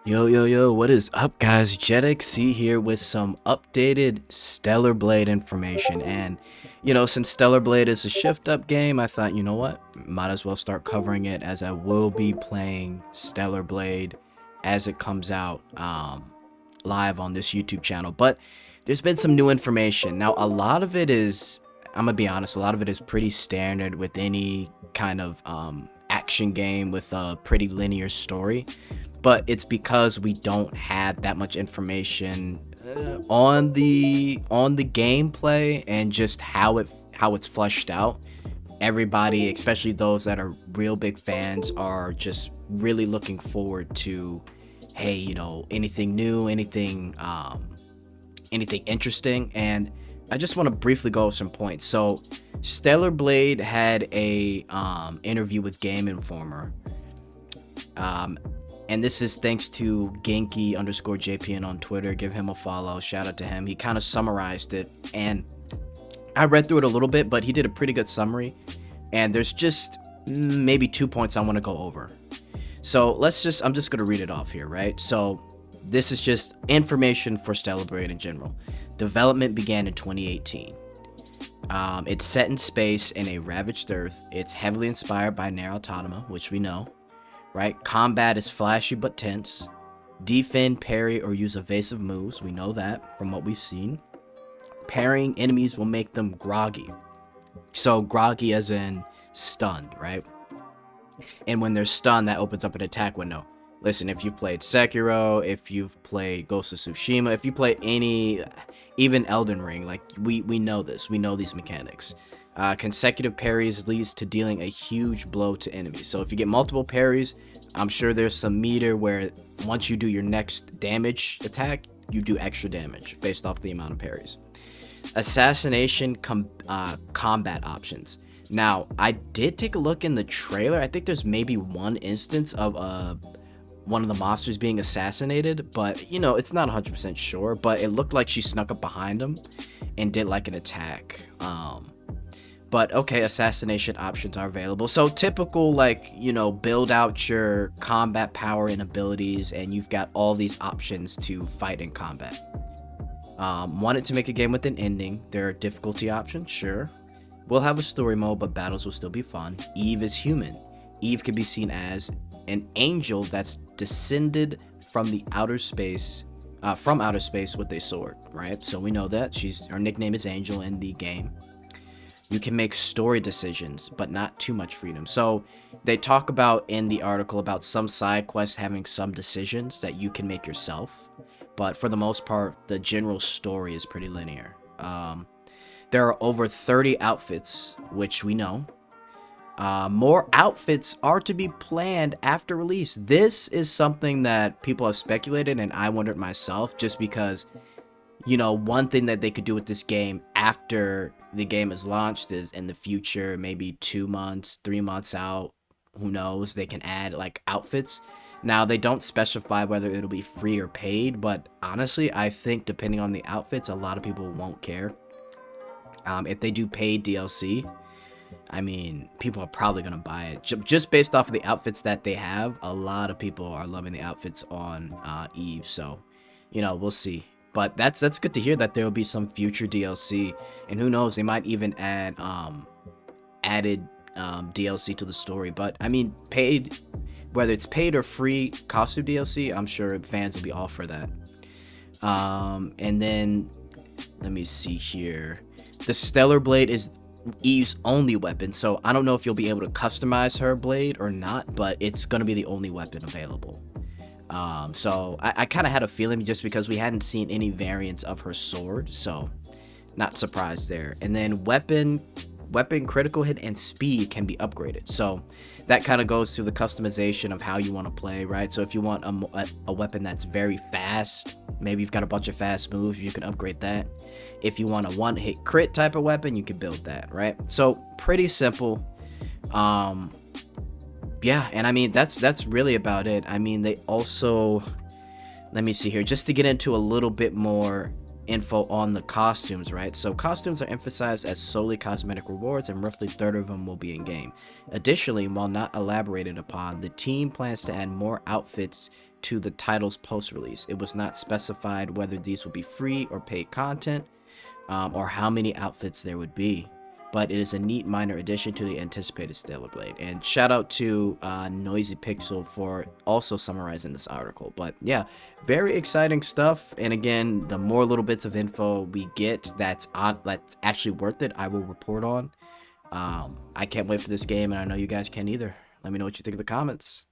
Yo, what is up, guys? JetXC here with some updated Stellar Blade information. And, since Stellar Blade is a shift up game, I thought, you know what? Might as well start covering it as I will be playing Stellar Blade as it comes out live on this YouTube channel. But there's been some new information. Now, a lot of it is, I'm gonna be honest, a lot of it is pretty standard with any kind of action game with a pretty linear story, but it's because we don't have that much information on the gameplay and just how it's fleshed out. Everybody, especially those that are real big fans, are just really looking forward to, hey, anything new, anything interesting. And I just want to briefly go over some points. So Stellar Blade had a interview with Game Informer, and this is thanks to Genki_JPN on Twitter. Give him a follow. Shout out to him. He kind of summarized it, and I read through it a little bit, but he did a pretty good summary. And there's just maybe 2 points I want to go over. So I'm just going to read it off here, right? So this is just information for Stellar Blade in general. Development began in 2018. It's set in space in a ravaged Earth. It's heavily inspired by Nier Automata, which we know, right? Combat is flashy but tense. Defend, parry, or use evasive moves. We know that from what we've seen. Parrying enemies will make them groggy. So groggy as in stunned, right? And when they're stunned, that opens up an attack window. Listen, if you've played Sekiro, if you've played Ghost of Tsushima, if you play even Elden Ring, like we know this, we know these mechanics. Consecutive parries leads to dealing a huge blow to enemies. So if you get multiple parries, I'm sure there's some meter where once you do your next damage attack, you do extra damage based off the amount of parries. Assassination combat options. Now, I did take a look in the trailer. I think there's maybe one instance of one of the monsters being assassinated, but it's not 100% sure. But it looked like she snuck up behind him and did like an attack. But okay, assassination options are available. So typical, like, build out your combat power and abilities, and you've got all these options to fight in combat. Wanted to make a game with an ending. There are difficulty options, sure. We'll have a story mode, but battles will still be fun. Eve is human. Eve can be seen as an angel that's descended from outer space with a sword, right? So we know that her nickname is Angel in the game. You can make story decisions, but not too much freedom. So they talk about in the article about some side quests having some decisions that you can make yourself, but for the most part, the general story is pretty linear. There are over 30 outfits, which we know. More outfits are to be planned after release. This is something that people have speculated, and I wondered myself, just because, one thing that they could do with this game after the game is launched is in the future, maybe 2 months, 3 months out, who knows, they can add like outfits. Now, they don't specify whether it'll be free or paid, but honestly, I think depending on the outfits, a lot of people won't care. If they do paid DLC, I mean, people are probably going to buy it. Just based off of the outfits that they have, a lot of people are loving the outfits on Eve, so, we'll see. But that's good to hear that there will be some future DLC, and who knows, they might even add added DLC to the story. But, I mean, paid, whether it's paid or free costume DLC, I'm sure fans will be all for that. And then, let me see here. The Stellar Blade is Eve's only weapon, so I don't know if you'll be able to customize her blade or not, but it's going to be the only weapon available. So I kind of had a feeling, just because we hadn't seen any variants of her sword, so not surprised there. And then weapon critical hit and speed can be upgraded, so that kind of goes to the customization of how you want to play, right? So if you want a weapon that's very fast, maybe you've got a bunch of fast moves, you can upgrade that. If you want a one-hit crit type of weapon, you can build that, right? So pretty simple. Yeah, and I mean, that's really about it. I mean, they also, let me see here, just to get into a little bit more info on the costumes, right? So costumes are emphasized as solely cosmetic rewards, and roughly a third of them will be in game. Additionally, while not elaborated upon, the team plans to add more outfits to the title's post-release. It was not specified whether these would be free or paid content, or how many outfits there would be. But it is a neat minor addition to the anticipated Stellar Blade. And shout out to Noisy Pixel for also summarizing this article. But yeah, very exciting stuff. And again, the more little bits of info we get that's actually worth it, I will report on. I can't wait for this game, and I know you guys can either. Let me know what you think in the comments.